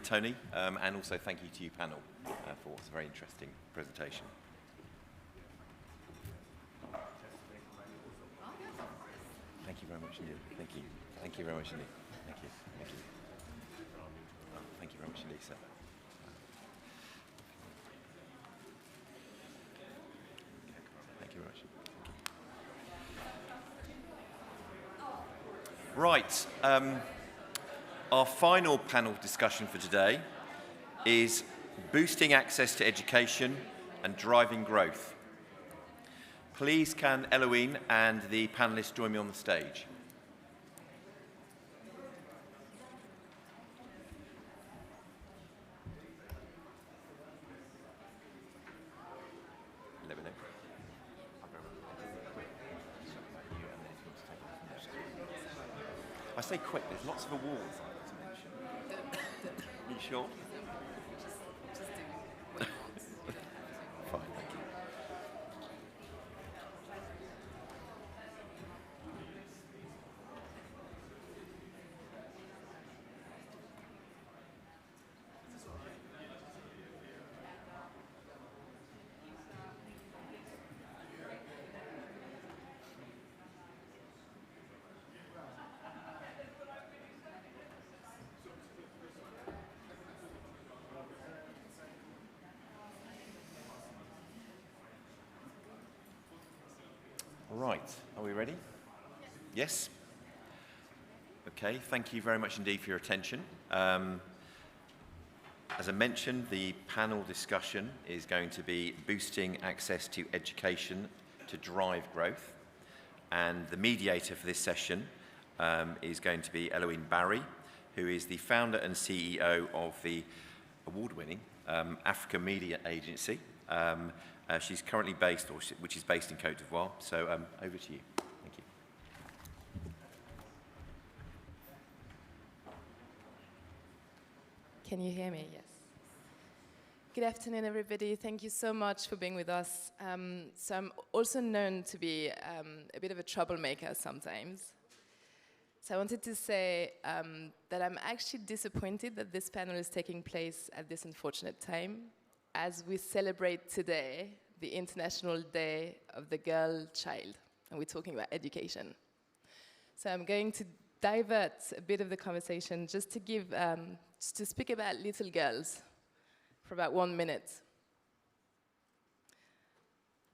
Tony, and also thank you to you, panel, for what's a very interesting presentation. Thank you very much indeed. Thank you. Thank you very much indeed. Thank you. Thank you. Thank you very much indeed, sir. Thank you very much. Right. Our final panel discussion for today is boosting access to education and driving growth. Please can Eloine and the panelists join me on the stage. I say quick, there's lots of awards I'd like to mention. Are you sure? Just do what you want. Fine, thank you. Right, are we ready? Yes? Okay, thank you very much indeed for your attention. As I mentioned, the panel discussion is going to be boosting access to education to drive growth. And the mediator for this session is going to be Eloine Barry, who is the founder and CEO of the award-winning Africa Media Agency. She's currently based, which is based in Côte d'Ivoire. So over to you. Thank you. Can you hear me? Yes. Good afternoon, everybody. Thank you so much for being with us. So I'm also known to be a bit of a troublemaker sometimes. So I wanted to say that I'm actually disappointed that this panel is taking place at this unfortunate time, as we celebrate today the International Day of the Girl Child, and we're talking about education. So I'm going to divert a bit of the conversation just to give, just to speak about little girls for about 1 minute.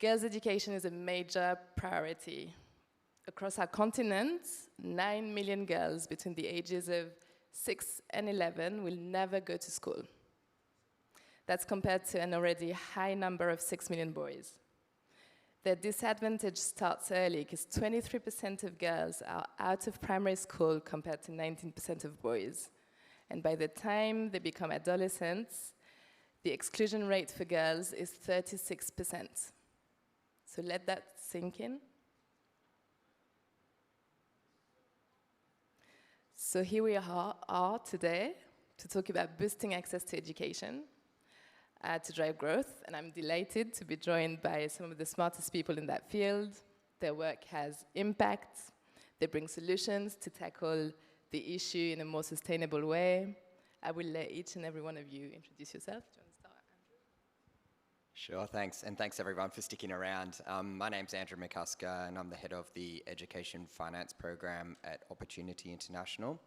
Girls' education is a major priority. Across our continent, 9 million girls between the ages of 6 and 11 will never go to school. That's compared to an already high number of 6 million boys. The disadvantage starts early because 23% of girls are out of primary school compared to 19% of boys. And by the time they become adolescents, the exclusion rate for girls is 36%. So let that sink in. So here we are today to talk about boosting access to education. To drive growth, and I'm delighted to be joined by some of the smartest people in that field. Their work has impact. They bring solutions to tackle the issue in a more sustainable way. I will let each and every one of you introduce yourself. Do you want to start, Andrew? Sure, thanks. And thanks everyone for sticking around. My name's Andrew McCusker, and I'm the head of the Education Finance Program at Opportunity International.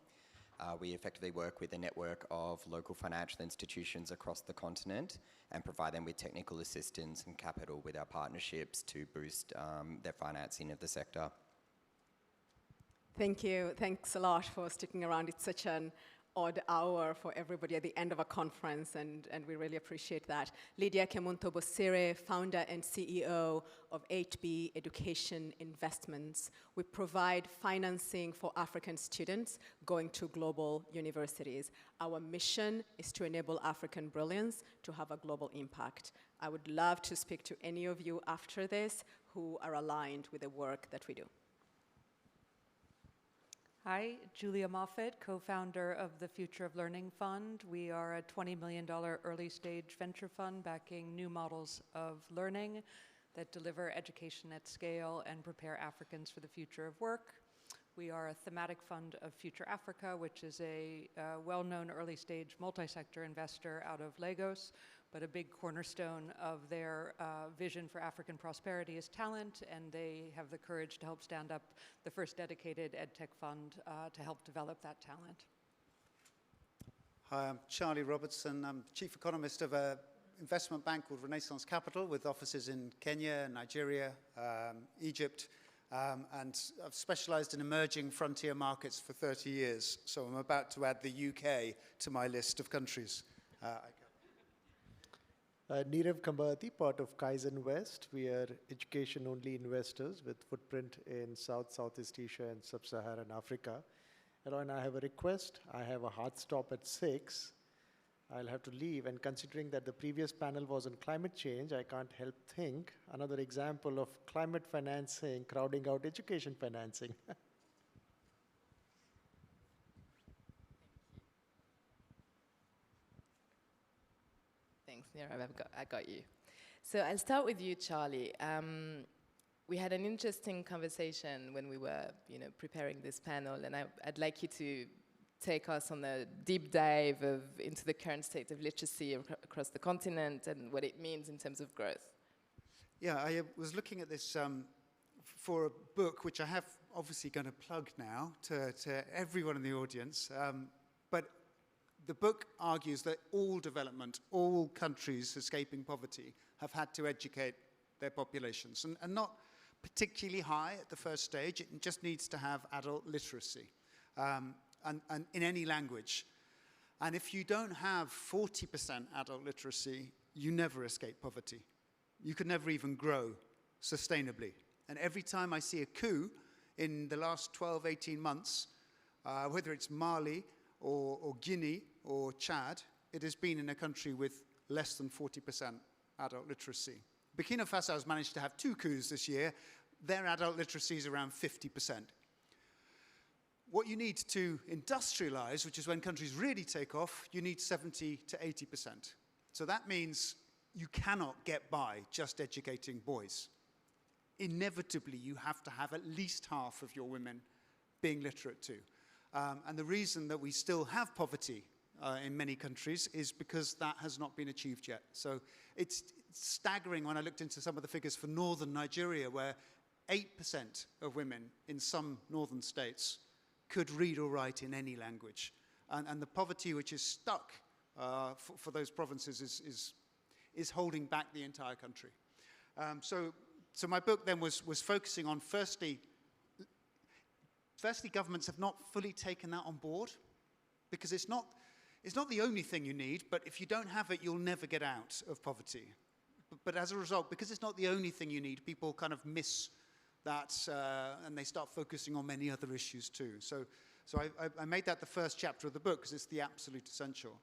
We effectively work with a network of local financial institutions across the continent and provide them with technical assistance and capital with our partnerships to boost their financing of the sector. Thank you. Thanks a lot for sticking around. It's such an odd hour for everybody at the end of a conference, and we really appreciate that. Lydia Kemunto-Bosire, founder and CEO of HB Education Investments. We provide financing for African students going to global universities. Our mission is to enable African brilliance to have a global impact. I would love to speak to any of you after this who are aligned with the work that we do. Hi, Julia Moffett, co-founder of the Future of Learning Fund. We are a $20 million early stage venture fund backing new models of learning that deliver education at scale and prepare Africans for the future of work. We are a thematic fund of Future Africa, which is a well-known early-stage multi-sector investor out of Lagos, but a big cornerstone of their vision for African prosperity is talent, and they have the courage to help stand up the first dedicated EdTech fund to help develop that talent. Hi, I'm Charlie Robertson. I'm chief economist of an investment bank called Renaissance Capital with offices in Kenya, Nigeria, Egypt, and I've specialized in emerging frontier markets for 30 years. So I'm about to add the UK to my list of countries. Nirav Kambati, part of Kaizen West. We are education-only investors with footprint in South, Southeast Asia, and Sub-Saharan Africa. And I have a request. I have a hard stop at 6. I'll have to leave. And considering that the previous panel was on climate change, I can't help think another example of climate financing crowding out education financing. Thanks, Nirav. I got you. So I'll start with you, Charlie. We had an interesting conversation when we were, preparing this panel, and I'd like you to take us on a deep dive into the current state of literacy across the continent and what it means in terms of growth. Yeah, I was looking at this for a book, which I have obviously going to plug now to everyone in the audience. But the book argues that all development, all countries escaping poverty have had to educate their populations, and not particularly high at the first stage. It just needs to have adult literacy, and in any language. And if you don't have 40% adult literacy, you never escape poverty. You could never even grow sustainably. And every time I see a coup in the last 12, 18 months, whether it's Mali or Guinea or Chad, it has been in a country with less than 40% adult literacy. Burkina Faso has managed to have 2 coups this year. Their adult literacy is around 50%. What you need to industrialize, which is when countries really take off, you need 70 to 80%. So that means you cannot get by just educating boys. Inevitably, you have to have at least half of your women being literate too. And the reason that we still have poverty in many countries is because that has not been achieved yet. So it's staggering when I looked into some of the figures for northern Nigeria, where 8% of women in some northern states could read or write in any language. And the poverty which is stuck for those provinces is holding back the entire country. So my book then was focusing on, firstly, governments have not fully taken that on board, because it's not the only thing you need, but if you don't have it, you'll never get out of poverty. But as a result, because it's not the only thing you need, people kind of miss that, and they start focusing on many other issues too. So I made that the first chapter of the book, because it's the absolute essential.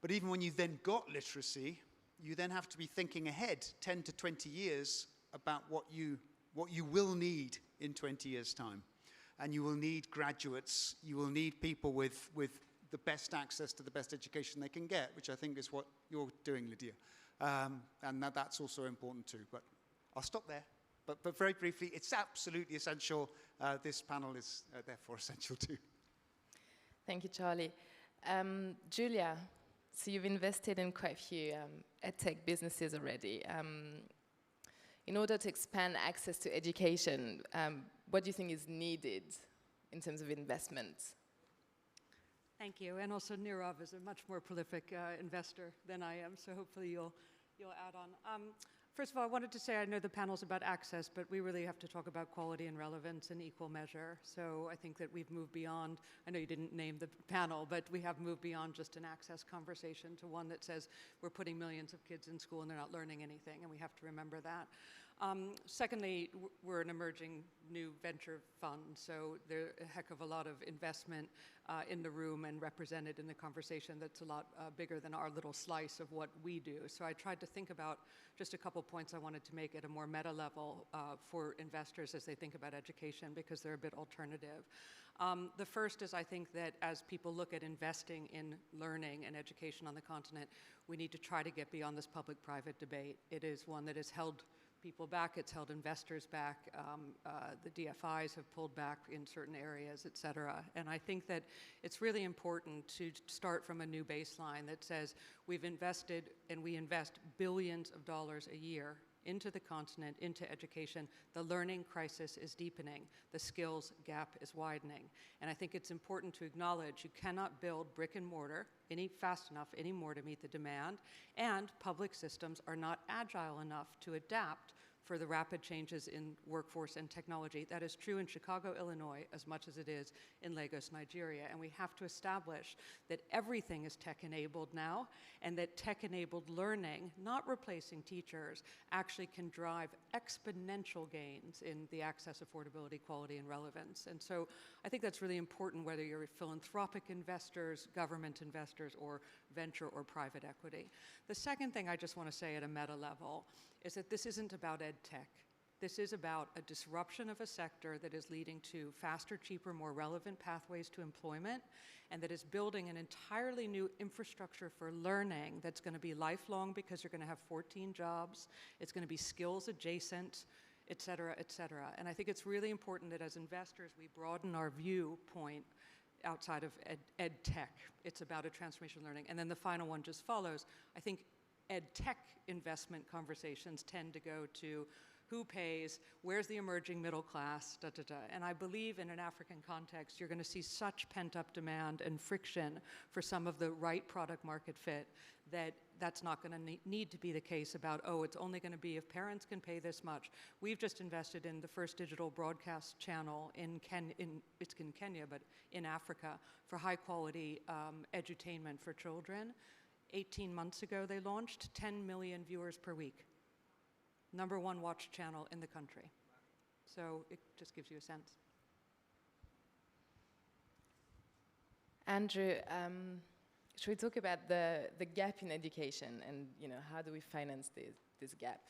But even when you then got literacy, you then have to be thinking ahead 10 to 20 years about what you will need in 20 years' time. And you will need graduates, you will need people with the best access to the best education they can get, which I think is what you're doing, Lydia. And that's also important too. But I'll stop there. But very briefly, it's absolutely essential. This panel is therefore essential too. Thank you, Charlie. Julia, so you've invested in quite a few edtech businesses already. In order to expand access to education, what do you think is needed in terms of investment? Thank you. And also Nirav is a much more prolific investor than I am, so hopefully you'll add on. First of all, I wanted to say I know the panel's about access, but we really have to talk about quality and relevance in equal measure. So I think that we've moved beyond, I know you didn't name the panel, but we have moved beyond just an access conversation to one that says we're putting millions of kids in school and they're not learning anything, and we have to remember that. Secondly, we're an emerging new venture fund, so there's a heck of a lot of investment in the room and represented in the conversation that's a lot bigger than our little slice of what we do. So I tried to think about just a couple points I wanted to make at a more meta level for investors as they think about education, because they're a bit alternative. The first is, I think that as people look at investing in learning and education on the continent, we need to try to get beyond this public-private debate. It is one that is held people back, it's held investors back, the DFIs have pulled back in certain areas, et cetera. And I think that it's really important to start from a new baseline that says we've invested and we invest billions of dollars a year into the continent, into education. The learning crisis is deepening. The skills gap is widening. And I think it's important to acknowledge you cannot build brick and mortar any fast enough anymore to meet the demand, and public systems are not agile enough to adapt for the rapid changes in workforce and technology. That is true in Chicago, Illinois, as much as it is in Lagos, Nigeria. And we have to establish that everything is tech-enabled now, and that tech-enabled learning, not replacing teachers, actually can drive exponential gains in the access, affordability, quality, and relevance. And so I think that's really important, whether you're philanthropic investors, government investors, or venture or private equity. The second thing I just want to say at a meta level is that this isn't about ed tech. This is about a disruption of a sector that is leading to faster, cheaper, more relevant pathways to employment, and that is building an entirely new infrastructure for learning that's going to be lifelong, because you're going to have 14 jobs. It's going to be skills adjacent, et cetera, et cetera. And I think it's really important that as investors, we broaden our viewpoint outside of ed tech. It's about a transformation learning. And then the final one just follows. I think ed tech investment conversations tend to go to who pays, where's the emerging middle class, da, da, da. And I believe in an African context, you're going to see such pent-up demand and friction for some of the right product market fit that that's not going to need to be the case about, oh, it's only going to be if parents can pay this much. We've just invested in the first digital broadcast channel it's in Kenya, but in Africa, for high-quality edutainment for children. 18 months ago, they launched 10 million viewers per week. #1 watch channel in the country. So it just gives you a sense. Andrew, should we talk about the gap in education, and how do we finance this gap?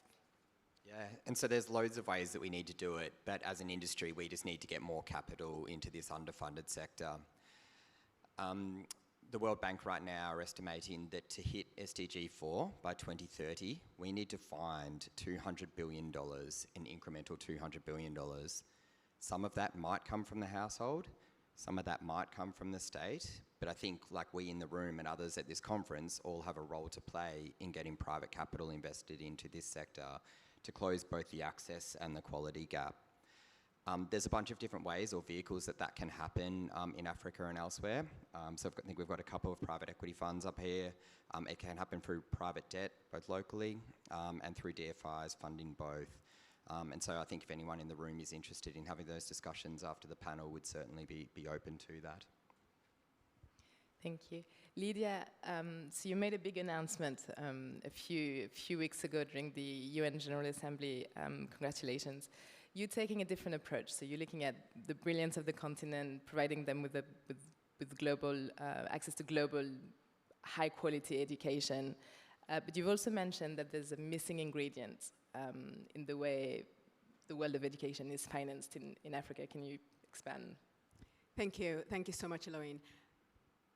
Yeah, and so there's loads of ways that we need to do it, but as an industry, we just need to get more capital into this underfunded sector. The World Bank right now are estimating that to hit SDG 4 by 2030, we need to find $200 billion, an incremental $200 billion. Some of that might come from the household, some of that might come from the state, but I think like we in the room and others at this conference all have a role to play in getting private capital invested into this sector to close both the access and the quality gap. There's a bunch of different ways or vehicles that can happen in Africa and elsewhere. So I think we've got a couple of private equity funds up here. It can happen through private debt, both locally, and through DFIs funding both. And so I think if anyone in the room is interested in having those discussions after the panel, would certainly be open to that. Thank you. Lydia, so you made a big announcement a few weeks ago during the UN General Assembly. Congratulations. You're taking a different approach. So you're looking at the brilliance of the continent, providing them with global access to global high-quality education. But you've also mentioned that there's a missing ingredient in the way the world of education is financed in Africa. Can you expand? Thank you. Thank you so much, Eloine.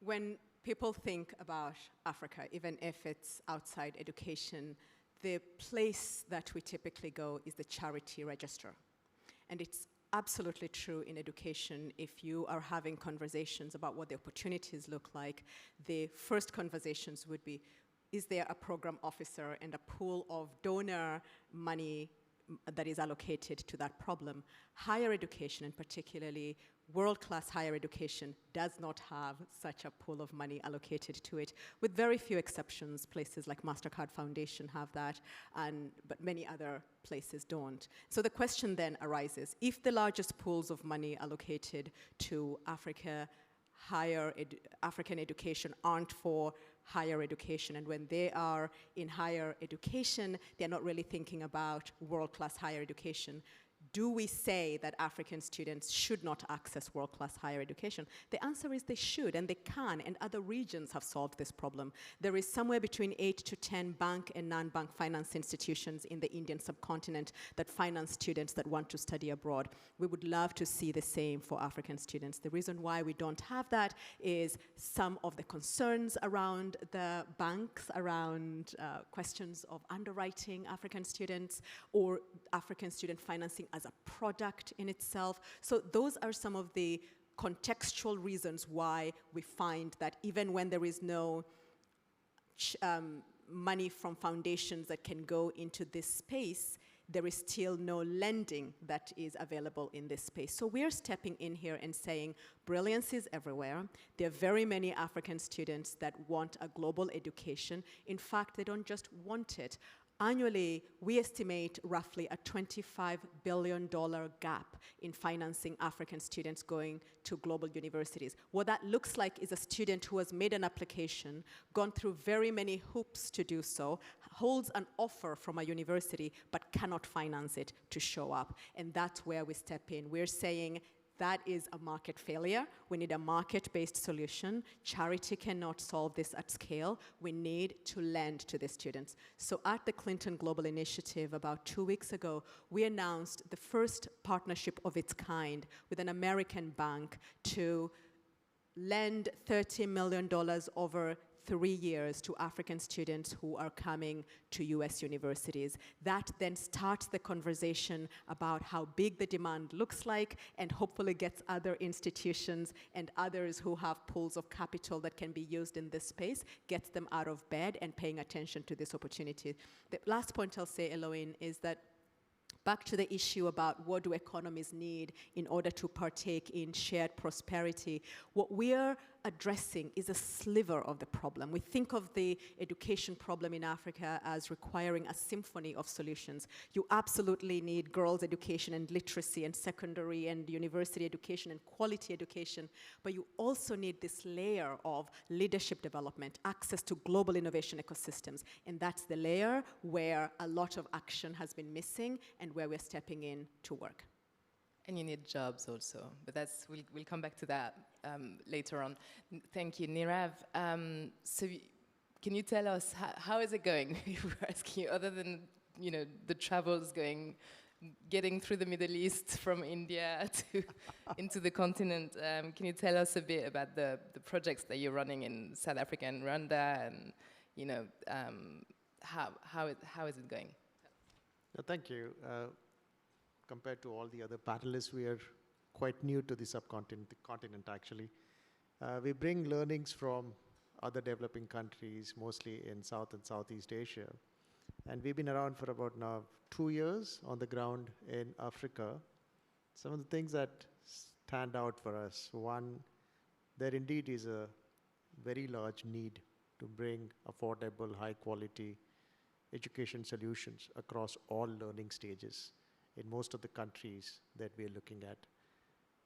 When people think about Africa, even if it's outside education, the place that we typically go is the charity register. And it's absolutely true in education. If you are having conversations about what the opportunities look like, the first conversations would be, is there a program officer and a pool of donor money that is allocated to that problem? Higher education, and particularly world-class higher education, does not have such a pool of money allocated to it, with very few exceptions. Places like MasterCard Foundation have that, but many other places don't. So the question then arises, if the largest pools of money allocated to African education aren't for higher education, and when they are in higher education, they're not really thinking about world-class higher education, Do we say that African students should not access world-class higher education? The answer is they should, and they can, and other regions have solved this problem. There is somewhere between 8 to 10 bank and non-bank finance institutions in the Indian subcontinent that finance students that want to study abroad. We would love to see the same for African students. The reason why we don't have that is some of the concerns around the banks, around questions of underwriting African students, or African student financing as a product in itself. So those are some of the contextual reasons why we find that even when there is no money from foundations that can go into this space, there is still no lending that is available in this space. So we're stepping in here and saying, brilliance is everywhere. There are very many African students that want a global education. In fact, they don't just want it. Annually, we estimate roughly a $25 billion gap in financing African students going to global universities. What that looks like is a student who has made an application, gone through very many hoops to do so, holds an offer from a university, but cannot finance it to show up. And that's where we step in. We're saying, that is a market failure. We need a market-based solution. Charity cannot solve this at scale. We need to lend to the students. So at the Clinton Global Initiative about 2 weeks ago, we announced the first partnership of its kind with an American bank to lend $30 million over 3 years to African students who are coming to US universities. That then starts the conversation about how big the demand looks like, and hopefully gets other institutions and others who have pools of capital that can be used in this space, gets them out of bed and paying attention to this opportunity. The last point I'll say, Eloine, is that back to the issue about what do economies need in order to partake in shared prosperity, what we're addressing is a sliver of the problem. We think of the education problem in Africa as requiring a symphony of solutions. You absolutely need girls' education and literacy and secondary and university education and quality education, but you also need this layer of leadership development, access to global innovation ecosystems, and that's the layer where a lot of action has been missing and where we're stepping in to work. And you need jobs also, but we'll come back to that later on. Thank you, Nirav. So can you tell us how is it going? If we're asking you, other than the travels getting through the Middle East from India to into the continent. Can you tell us a bit about the projects that you're running in South Africa and Rwanda, and how is it going? Thank you. Compared to all the other panelists, we are quite new to the continent actually. We bring learnings from other developing countries, mostly in South and Southeast Asia. And we've been around for about now 2 years on the ground in Africa. Some of the things that stand out for us: one, there indeed is a very large need to bring affordable, high quality education solutions across all learning stages in most of the countries that we are looking at.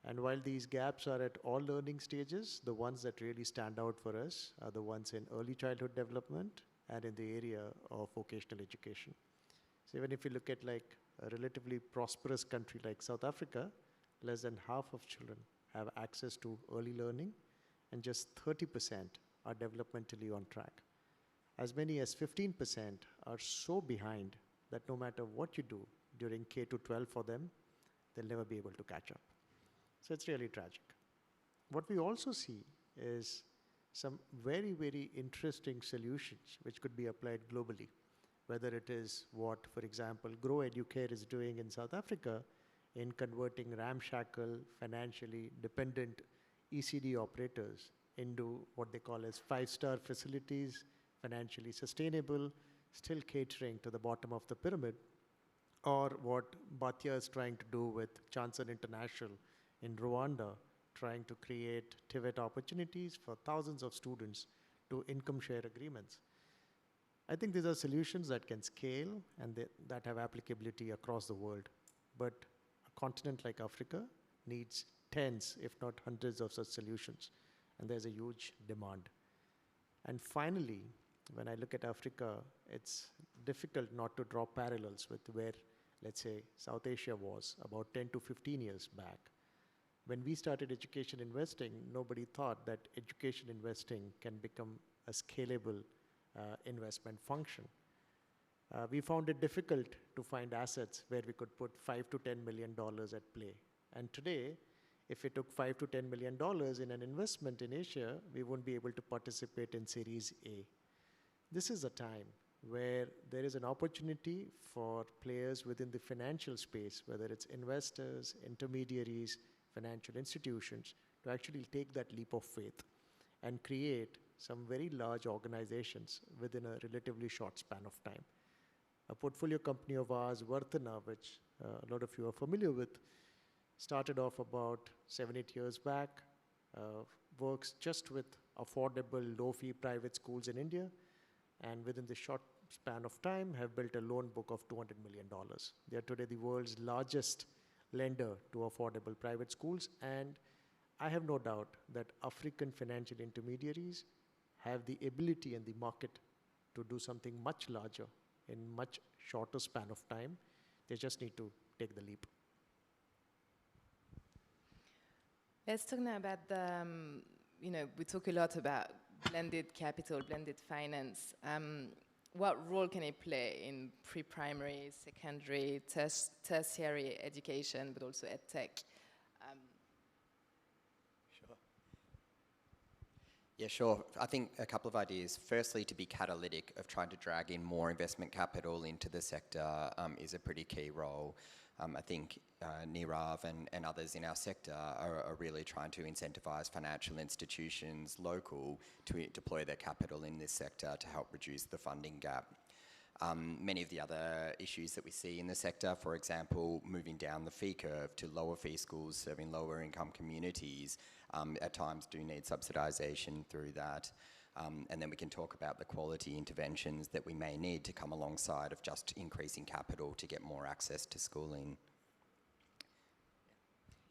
And while these gaps are at all learning stages, the ones that really stand out for us are the ones in early childhood development and in the area of vocational education. So even if you look at like a relatively prosperous country like South Africa, less than half of children have access to early learning, and just 30% are developmentally on track. As many as 15% are so behind that no matter what you do during K to 12 for them, they'll never be able to catch up. So it's really tragic. What we also see is some very, very interesting solutions which could be applied globally, whether it is what, for example, Grow Educare is doing in South Africa in converting ramshackle, financially dependent ECD operators into what they call as 5-star facilities, financially sustainable, still catering to the bottom of the pyramid, or what Bhatia is trying to do with Chanson International in Rwanda, trying to create TVET opportunities for thousands of students to income share agreements. I think these are solutions that can scale and that have applicability across the world. But a continent like Africa needs tens, if not hundreds of such solutions. And there's a huge demand. And finally, when I look at Africa, it's difficult not to draw parallels with where let's say, South Asia was about 10 to 15 years back. When we started education investing, nobody thought that education investing can become a scalable investment function. We found it difficult to find assets where we could put $5 to $10 million at play. And today, if we took $5 to $10 million in an investment in Asia, we won't be able to participate in Series A. This is a time where there is an opportunity for players within the financial space, whether it's investors, intermediaries, financial institutions, to actually take that leap of faith and create some very large organizations within a relatively short span of time. A portfolio company of ours, Vartana, which a lot of you are familiar with, started off about 7-8 years back, works just with affordable, low-fee private schools in India, and within the short span of time have built a loan book of $200 million. They are today the world's largest lender to affordable private schools, and I have no doubt that African financial intermediaries have the ability and the market to do something much larger in much shorter span of time. They just need to take the leap. Let's talk now about the, we talk a lot about blended capital, blended finance. What role can it play in pre-primary, secondary, tertiary education, but also edtech? Yeah, sure. I think a couple of ideas. Firstly, to be catalytic of trying to drag in more investment capital into the sector is a pretty key role. I think Nirav and others in our sector are really trying to incentivize financial institutions local to deploy their capital in this sector to help reduce the funding gap. Many of the other issues that we see in the sector, for example, moving down the fee curve to lower fee schools serving lower income communities, at times do need subsidization through that. And then we can talk about the quality interventions that we may need to come alongside of just increasing capital to get more access to schooling.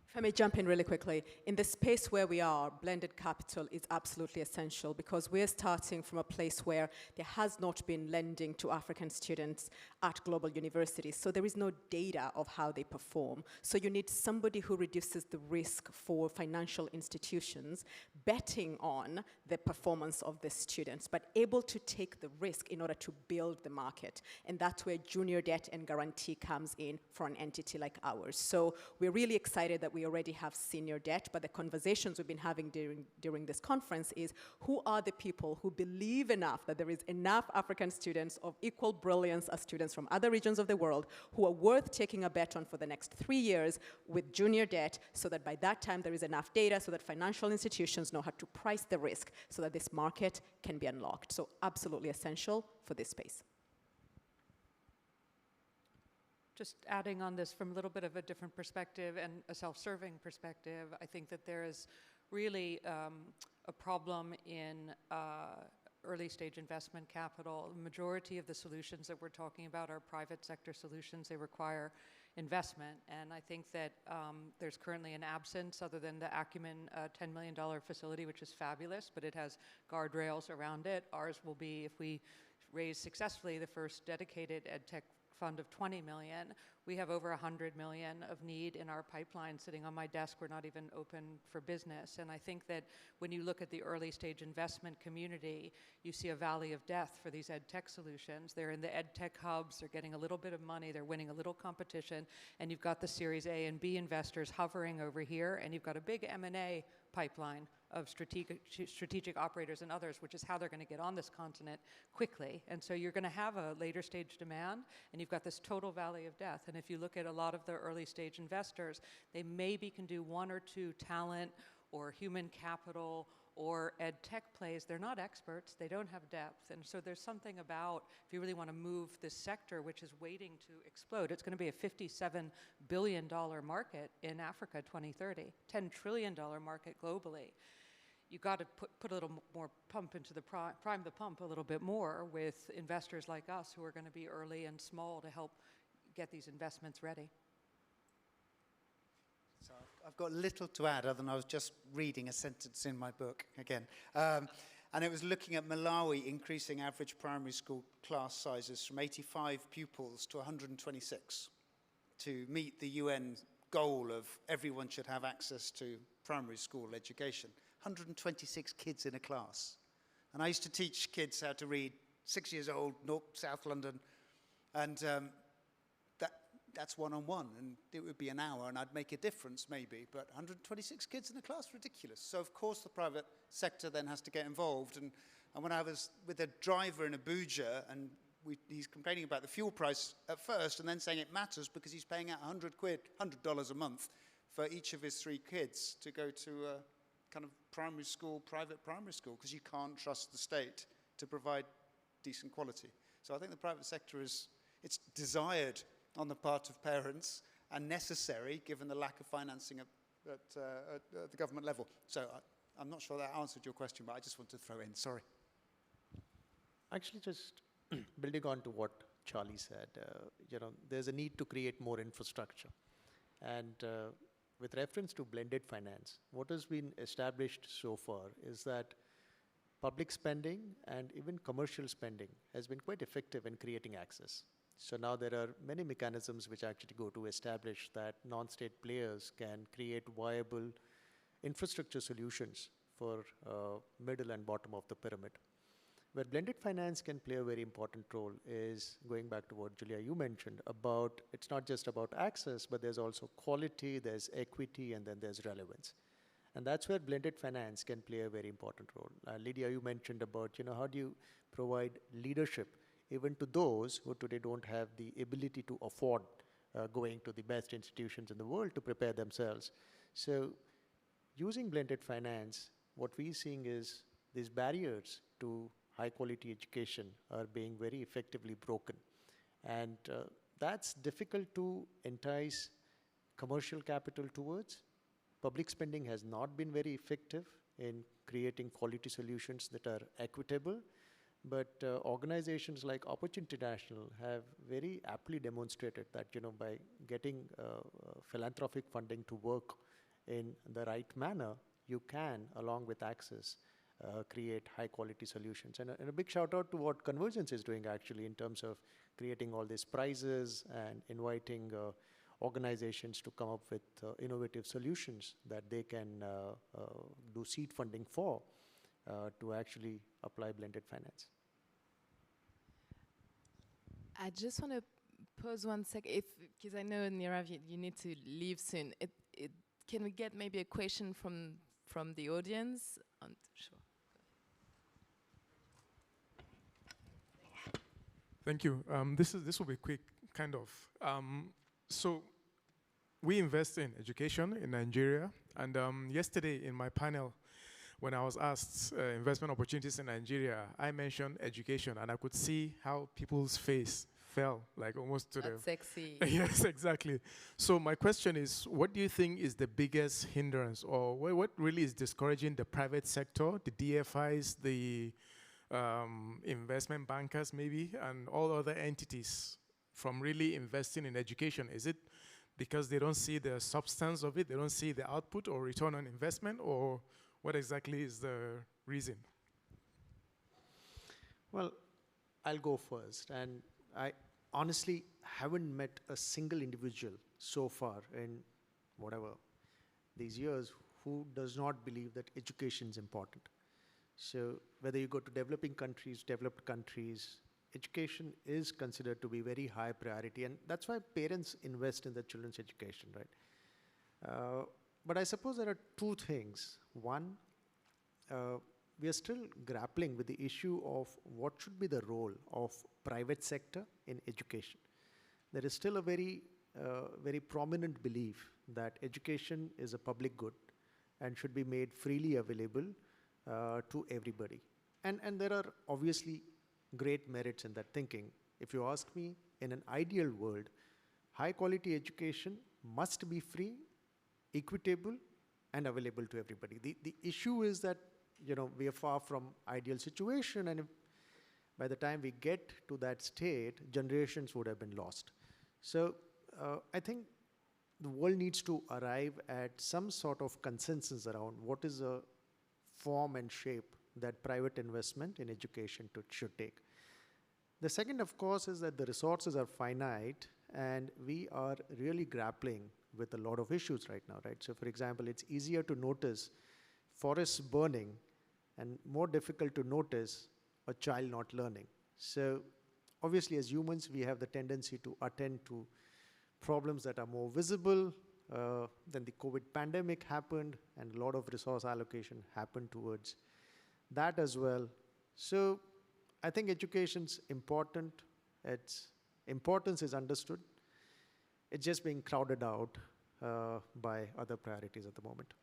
If I may jump in really quickly, in the space where we are, blended capital is absolutely essential because we're starting from a place where there has not been lending to African students at global universities, so there is no data of how they perform. So you need somebody who reduces the risk for financial institutions betting on the performance of the students, but able to take the risk in order to build the market. And that's where junior debt and guarantee comes in for an entity like ours. So we're really excited that we already have senior debt, but the conversations we've been having during this conference is who are the people who believe enough that there is enough African students of equal brilliance as students from other regions of the world who are worth taking a bet on for the next 3 years with junior debt, so that by that time there is enough data so that financial institutions know how to price the risk so that this market can be unlocked. So absolutely essential for this space. Just adding on this from a little bit of a different perspective and a self-serving perspective, I think that there is really a problem in early stage investment capital. The majority of the solutions that we're talking about are private sector solutions. They require investment. And I think that there's currently an absence other than the Acumen $10 million facility, which is fabulous, but it has guardrails around it. Ours will be, if we raise successfully the first dedicated EdTech fund of 20 million. We have over 100 million of need in our pipeline sitting on my desk. We're not even open for business. And I think that when you look at the early stage investment community, you see a valley of death for these ed tech solutions. They're in the ed tech hubs, they're getting a little bit of money, they're winning a little competition, and you've got the Series A and B investors hovering over here, and you've got a big M&A pipeline of strategic operators and others, which is how they're going to get on this continent quickly. And so you're going to have a later stage demand, and you've got this total valley of death. And if you look at a lot of the early stage investors, they maybe can do 1 or 2 talent or human capital or ed tech plays. They're not experts, they don't have depth. And so there's something about, if you really want to move this sector, which is waiting to explode, it's going to be a $57 billion market in Africa 2030, $10 trillion market globally. You got to put a little more pump into the prime the pump a little bit more with investors like us who are going to be early and small to help get these investments ready. So I've got little to add other than I was just reading a sentence in my book again. And it was looking at Malawi increasing average primary school class sizes from 85 pupils to 126. to meet the UN goal of everyone should have access to primary school education. 126 kids in a class. And I used to teach kids how to read, 6 years old, North, South London, and that's one-on-one, and it would be an hour, and I'd make a difference maybe, but 126 kids in a class, ridiculous. So of course the private sector then has to get involved, and when I was with a driver in Abuja, and he's complaining about the fuel price at first, and then saying it matters because he's paying out $100 a month for each of his 3 kids to go to a kind of primary school, private primary school, because you can't trust the state to provide decent quality. So I think the private sector it's desired on the part of parents and necessary given the lack of financing at the government level. So I'm not sure that answered your question, but I just want to throw in, sorry. Actually, just building on to what Charlie said, there's a need to create more infrastructure. And with reference to blended finance, what has been established so far is that public spending and even commercial spending has been quite effective in creating access. So now there are many mechanisms which actually go to establish that non-state players can create viable infrastructure solutions for middle and bottom of the pyramid. Where blended finance can play a very important role is going back to what Julia you mentioned about, it's not just about access, but there's also quality, there's equity, and then there's relevance. And that's where blended finance can play a very important role. Lydia, you mentioned about, how do you provide leadership even to those who today don't have the ability to afford going to the best institutions in the world to prepare themselves. So using blended finance, what we're seeing is these barriers to high quality education are being very effectively broken. And that's difficult to entice commercial capital towards. Public spending has not been very effective in creating quality solutions that are equitable. But organizations like Opportunity International have very aptly demonstrated that, by getting philanthropic funding to work in the right manner, you can, along with access, create high quality solutions. And a big shout out to what Convergence is doing actually in terms of creating all these prizes and inviting organizations to come up with innovative solutions that they can do seed funding for to actually apply blended finance. I just want to pause 1 sec, because I know, Nirav, you need to leave soon. Can we get maybe a question from the audience? Sure. Thank you. This will be quick, kind of. So we invest in education in Nigeria, and yesterday in my panel, when I was asked investment opportunities in Nigeria, I mentioned education, and I could see how people's face fell, like almost to That's sexy. Yes, exactly. So my question is, what do you think is the biggest hindrance, or what really is discouraging the private sector, the DFIs, the investment bankers maybe, and all other entities from really investing in education? Is it because they don't see the substance of it, they don't see the output or return on investment, or what exactly is the reason? Well, I'll go first. And I honestly haven't met a single individual so far in whatever these years who does not believe that education is important. So whether you go to developing countries, developed countries, education is considered to be very high priority. And that's why parents invest in their children's education, right? But I suppose there are 2 things. One, we are still grappling with the issue of what should be the role of private sector in education. There is still a very prominent belief that education is a public good and should be made freely available to everybody. And there are obviously great merits in that thinking. If you ask me, in an ideal world, high quality education must be free, equitable, and available to everybody. The issue is that we are far from ideal situation, and if by the time we get to that state, generations would have been lost. So I think the world needs to arrive at some sort of consensus around what is a form and shape that private investment in education should take. The second, of course, is that the resources are finite, and we are really grappling with a lot of issues right now, right? So for example, it's easier to notice forests burning and more difficult to notice a child not learning. So obviously as humans, we have the tendency to attend to problems that are more visible. Then the COVID pandemic happened and a lot of resource allocation happened towards that as well. So I think education's important. Its importance is understood. It's just being crowded out by other priorities at the moment.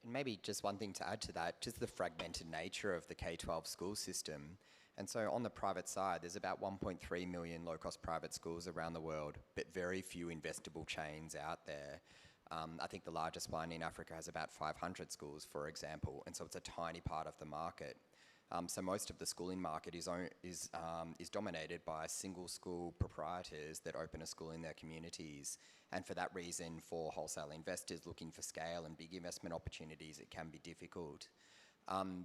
And maybe just one thing to add to that, just the fragmented nature of the K-12 school system. And so on the private side, there's about 1.3 million low-cost private schools around the world, but very few investable chains out there. I think the largest one in Africa has about 500 schools, for example, and so it's a tiny part of the market. So most of the schooling market is dominated by single school proprietors that open a school in their communities. And for that reason, for wholesale investors looking for scale and big investment opportunities, it can be difficult.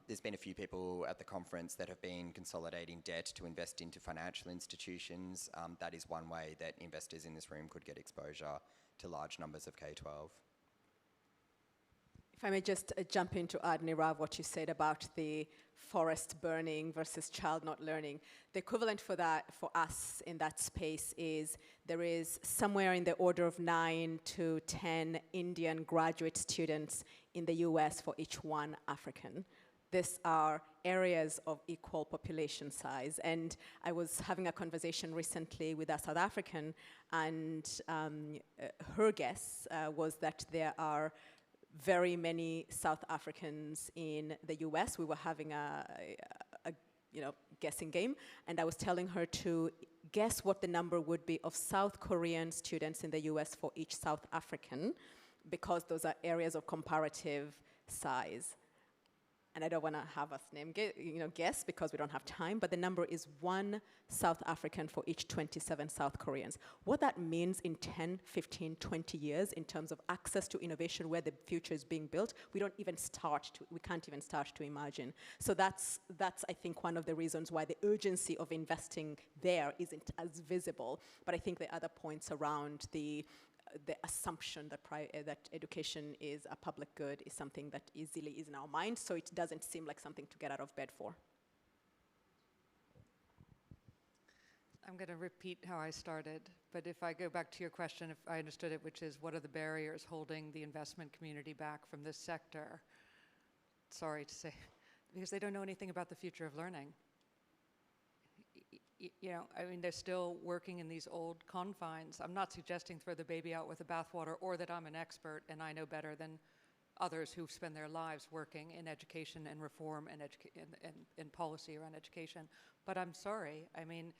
There's been a few people at the conference that have been consolidating debt to invest into financial institutions. That is one way that investors in this room could get exposure to large numbers of K-12. If I may just jump in to add, Nirav, what you said about the forest burning versus child not learning. The equivalent for that, for us in that space, is there is somewhere in the order of 9 to 10 Indian graduate students in the US for each one African. These are areas of equal population size. And I was having a conversation recently with a South African, and her guess was that there are very many South Africans in the US. We were having a guessing game, and I was telling her to guess what the number would be of South Korean students in the US for each South African, because those are areas of comparative size. And I don't want to have us guess because we don't have time, but the number is 1 South African for each 27 South Koreans. What that means in 10, 15, 20 years in terms of access to innovation where the future is being built, we can't even start to imagine. So that's I think one of the reasons why the urgency of investing there isn't as visible. But I think the other points around the assumption that education is a public good is something that easily is in our mind, so it doesn't seem like something to get out of bed for. I'm going to repeat how I started, but if I go back to your question, if I understood it, which is what are the barriers holding the investment community back from this sector? Sorry to say, because they don't know anything about the future of learning. I mean, they're still working in these old confines. I'm not suggesting throw the baby out with the bathwater or that I'm an expert and I know better than others who spend their lives working in education and reform and in policy around education. But I'm sorry, I mean,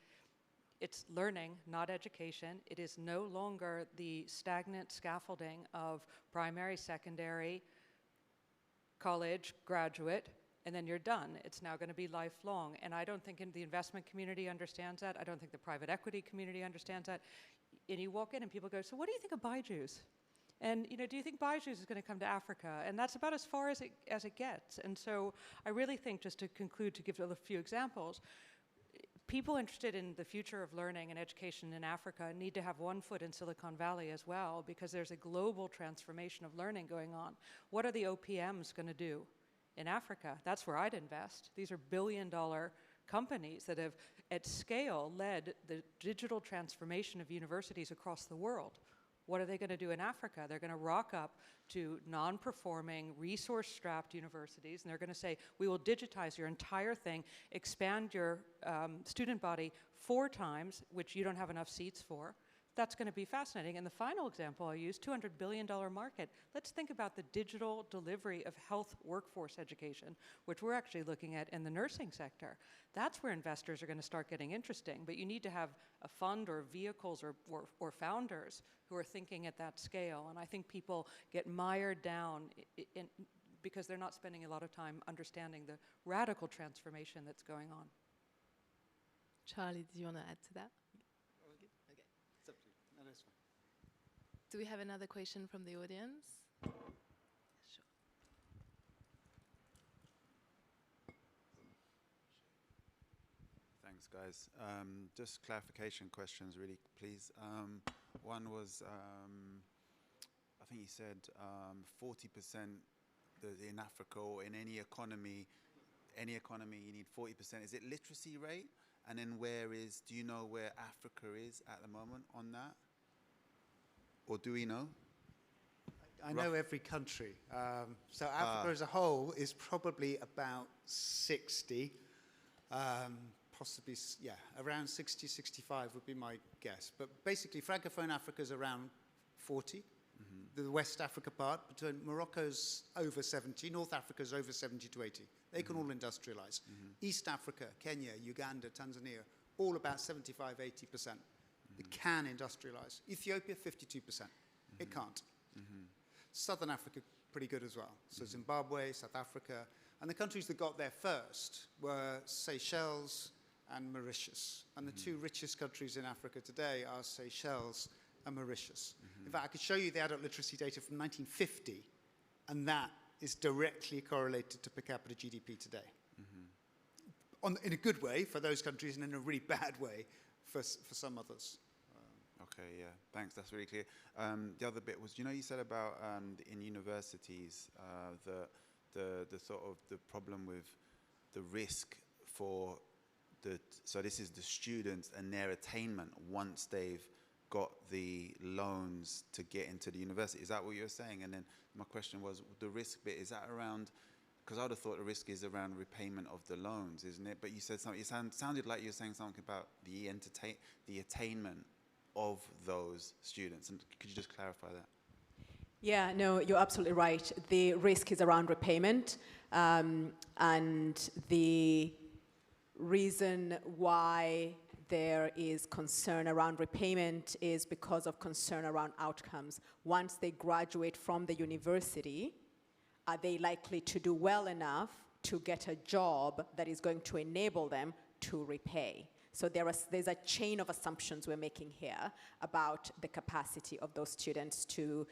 it's learning, not education. It is no longer the stagnant scaffolding of primary, secondary, college, graduate, and then you're done. It's now going to be lifelong. And I don't think the investment community understands that. I don't think the private equity community understands that. And you walk in and people go, so what do you think of Byju's? And do you think Byju's is going to come to Africa? And that's about as far as it gets. And so I really think, just to conclude, to give a few examples, people interested in the future of learning and education in Africa need to have one foot in Silicon Valley as well, because there's a global transformation of learning going on. What are the OPMs going to do in Africa? That's where I'd invest. These are billion-dollar companies that have, at scale, led the digital transformation of universities across the world. What are they going to do in Africa? They're going to rock up to non-performing, resource-strapped universities, and they're going to say, we will digitize your entire thing, expand your student body 4 times, which you don't have enough seats for. That's going to be fascinating. And the final example I'll use, $200 billion market. Let's think about the digital delivery of health workforce education, which we're actually looking at in the nursing sector. That's where investors are going to start getting interesting. But you need to have a fund or vehicles or founders who are thinking at that scale. And I think people get mired down because they're not spending a lot of time understanding the radical transformation that's going on. Charlie, do you want to add to that? Do we have another question from the audience? Sure. Thanks. Thanks, guys. Just clarification questions, really, please. One was, I think you said 40% in Africa or in any economy, you need 40%. Is it literacy rate? And then do you know where Africa is at the moment on that? Or do we know? I know every country. So Africa as a whole is probably about 60. Possibly, yeah, around 60, 65 would be my guess. But basically, Francophone Africa is around 40. The West Africa part, between Morocco's over 70, North Africa's over 70 to 80. They can all industrialize. East Africa, Kenya, Uganda, Tanzania, all about 75, 80%. It can industrialize. Ethiopia, 52%. It can't. Southern Africa, pretty good as well. So Zimbabwe, South Africa. And the countries that got there first were Seychelles and Mauritius. And the two richest countries in Africa today are Seychelles and Mauritius. In fact, I could show you the adult literacy data from 1950, and that is directly correlated to per capita GDP today. In a good way for those countries, and in a really bad way for some others. Okay, yeah, thanks. That's really clear. The other bit was, you said about in universities the sort of the problem with the risk for so this is the students and their attainment once they've got the loans to get into the university. Is that what you're saying? And then my question was, the risk bit, is that around, because I would have thought the risk is around repayment of the loans, isn't it? But you said something, it sounded like you were saying something about the attainment of those students. And could you just clarify that? Yeah, no, you're absolutely right. The risk is around repayment, and the reason why there is concern around repayment is because of concern around outcomes. Once they graduate from the university, are they likely to do well enough to get a job that is going to enable them to repay? So there's a chain of assumptions we're making here about the capacity of those students to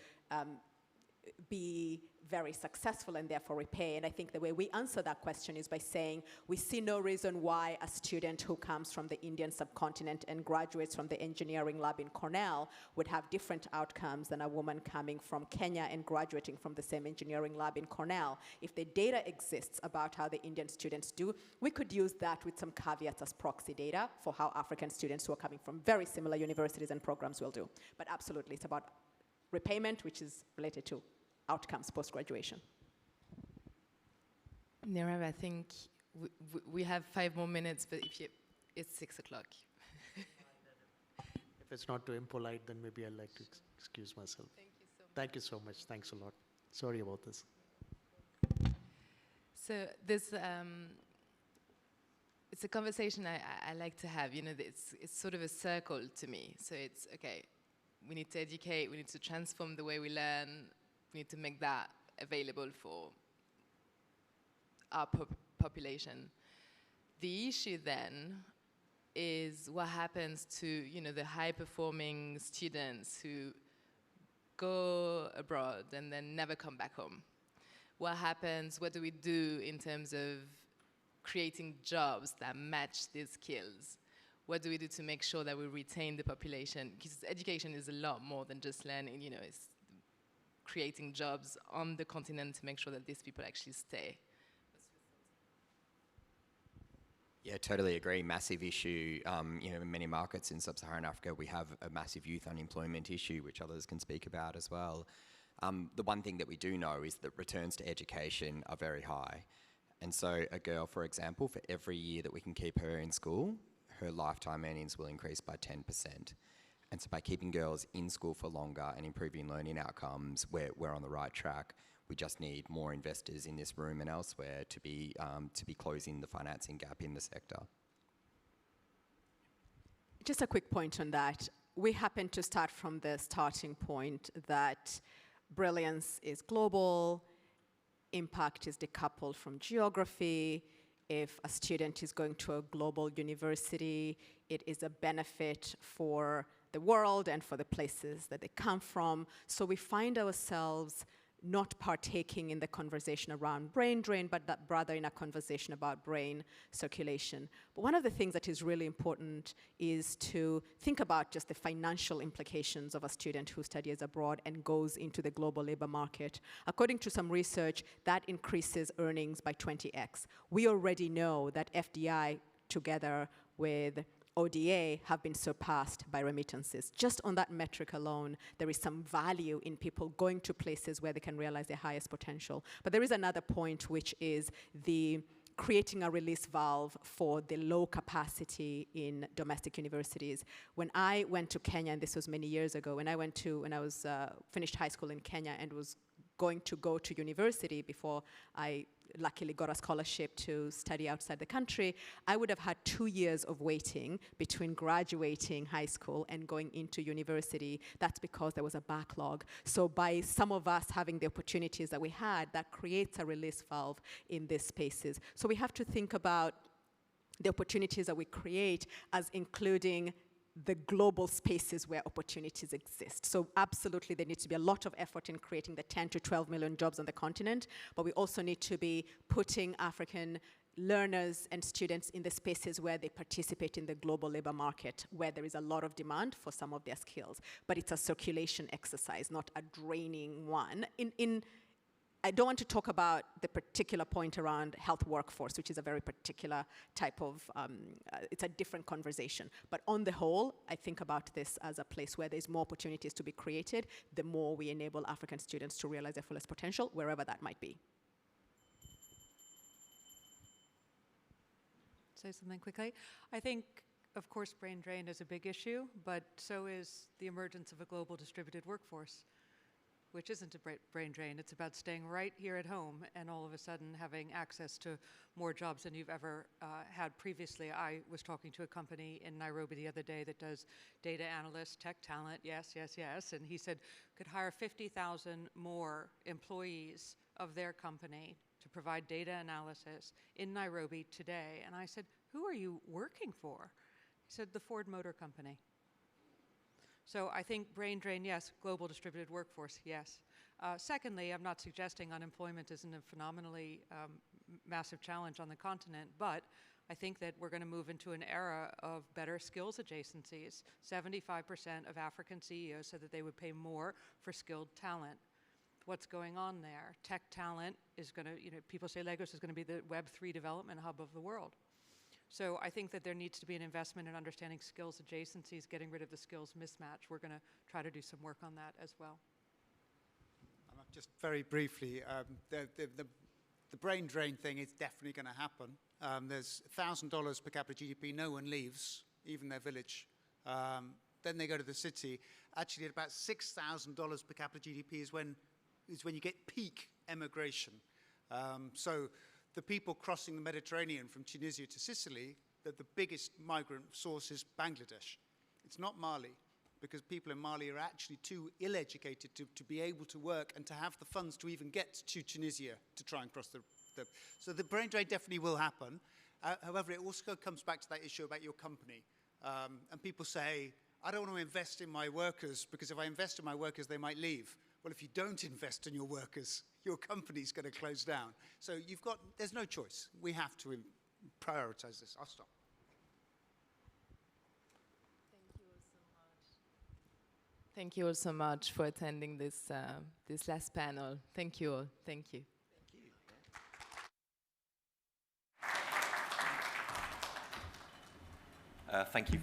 be very successful and therefore repay. And I think the way we answer that question is by saying we see no reason why a student who comes from the Indian subcontinent and graduates from the engineering lab in Cornell would have different outcomes than a woman coming from Kenya and graduating from the same engineering lab in Cornell. If the data exists about how the Indian students do, we could use that with some caveats as proxy data for how African students who are coming from very similar universities and programs will do. But absolutely, it's about repayment, which is related to outcomes post-graduation. Nirav, I think we have 5 more minutes, but it's 6 o'clock. If it's not too impolite, then maybe I'd like to excuse myself. Thank you so much. Thanks a lot. Sorry about this. So this, it's a conversation I like to have. It's sort of a circle to me. So it's, okay, we need to educate, we need to transform the way we learn, we need to make that available for our population. The issue then is what happens to the high-performing students who go abroad and then never come back home. What happens, what do we do in terms of creating jobs that match these skills? What do we do to make sure that we retain the population? Because education is a lot more than just learning, it's creating jobs on the continent to make sure that these people actually stay. Yeah, totally agree. Massive issue. In many markets in sub-Saharan Africa, we have a massive youth unemployment issue, which others can speak about as well. The one thing that we do know is that returns to education are very high. And so a girl, for example, for every year that we can keep her in school, her lifetime earnings will increase by 10%. And so by keeping girls in school for longer and improving learning outcomes, we're on the right track. We just need more investors in this room and elsewhere to be closing the financing gap in the sector. Just a quick point on that. We happen to start from the starting point that brilliance is global, impact is decoupled from geography. If a student is going to a global university, it is a benefit for the world and for the places that they come from. So we find ourselves not partaking in the conversation around brain drain, but that rather in a conversation about brain circulation. But one of the things that is really important is to think about just the financial implications of a student who studies abroad and goes into the global labor market. According to some research, that increases earnings by 20x. We already know that FDI, together with ODA, have been surpassed by remittances. Just on that metric alone, there is some value in people going to places where they can realize their highest potential. But there is another point, which is the creating a release valve for the low capacity in domestic universities. When I went to Kenya, and this was many years ago, when I was finished high school in Kenya and was going to go to university before I luckily got a scholarship to study outside the country, I would have had 2 years of waiting between graduating high school and going into university. That's because there was a backlog. So by some of us having the opportunities that we had, that creates a release valve in these spaces. So we have to think about the opportunities that we create as including the global spaces where opportunities exist. So absolutely there needs to be a lot of effort in creating the 10 to 12 million jobs on the continent, but we also need to be putting African learners and students in the spaces where they participate in the global labor market, where there is a lot of demand for some of their skills. But it's a circulation exercise, not a draining one. I don't want to talk about the particular point around health workforce, which is a very particular type of, it's a different conversation. But on the whole, I think about this as a place where there's more opportunities to be created, the more we enable African students to realize their fullest potential, wherever that might be. Say something quickly. I think, of course, brain drain is a big issue, but so is the emergence of a global distributed workforce, which isn't a brain drain. It's about staying right here at home and all of a sudden having access to more jobs than you've ever had previously. I was talking to a company in Nairobi the other day that does data analysts, tech talent, yes, yes, yes, and he said could hire 50,000 more employees of their company to provide data analysis in Nairobi today. And I said, who are you working for? He said, the Ford Motor Company. So I think brain drain, yes. Global distributed workforce, yes. Secondly, I'm not suggesting unemployment isn't a phenomenally massive challenge on the continent, but I think that we're going to move into an era of better skills adjacencies. 75% of African CEOs said that they would pay more for skilled talent. What's going on there? Tech talent is going to, people say Lagos is going to be the Web3 development hub of the world. So I think that there needs to be an investment in understanding skills adjacencies, getting rid of the skills mismatch. We're going to try to do some work on that as well. Just very briefly, the brain drain thing is definitely going to happen. There's $1,000 per capita GDP. No one leaves, even their village. Then they go to the city. Actually, at about $6,000 per capita GDP is when you get peak emigration. So the people crossing the Mediterranean from Tunisia to Sicily, the biggest migrant source is Bangladesh. It's not Mali, because people in Mali are actually too ill-educated to be able to work and to have the funds to even get to Tunisia to try and cross the so the brain drain definitely will happen. However, it also comes back to that issue about your company. And people say, I don't want to invest in my workers, because if I invest in my workers, they might leave. Well, if you don't invest in your workers, your company's going to close down. So there's no choice. We have to prioritize this. I'll stop. Thank you all so much for attending this, this last panel. Thank you all. Thank you. Thank you.